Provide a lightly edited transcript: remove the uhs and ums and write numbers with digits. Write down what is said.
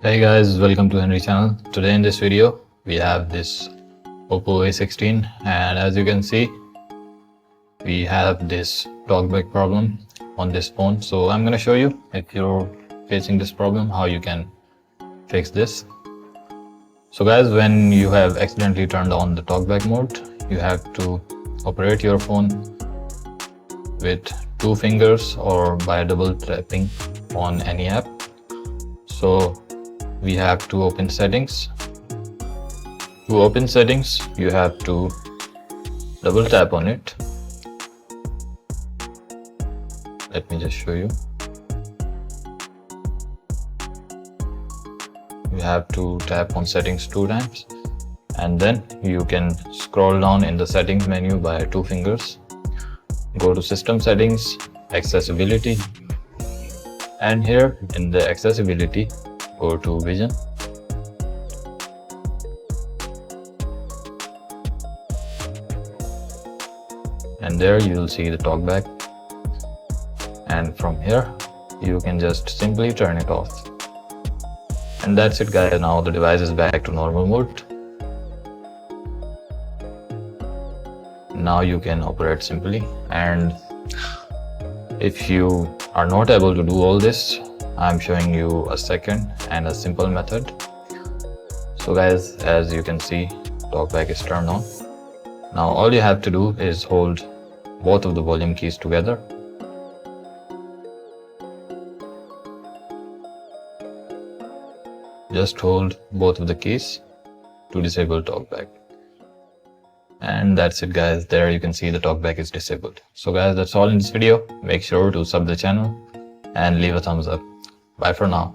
Hey guys, welcome to Henry channel. Today in this video we have this Oppo A16 and as you can see we have this talkback problem on this phone. So I'm gonna show you, if you're facing this problem, how you can fix this. So guys, when you have accidentally turned on the talkback mode, you have to operate your phone with 2 fingers or by double tapping on any app. So we have to open settings. To open settings, you have to double tap on it. Let me just show you. You have to tap on settings 2 times and then you can scroll down in the settings menu by 2 fingers. Go to system settings, accessibility, and here in the accessibility, go to vision. And there you will see the talkback. And from here, you can just simply turn it off. And that's it guys, now the device is back to normal mode. Now you can operate simply, and if you are not able to do all this, I'm showing you a second and a simple method. So guys, as you can see, talkback is turned on. Now all you have to do is hold both of the volume keys together. Just hold both of the keys to disable talkback. And that's it guys, there you can see the talkback is disabled. So guys, that's all in this video. Make sure to sub the channel and leave a thumbs up. Bye for now.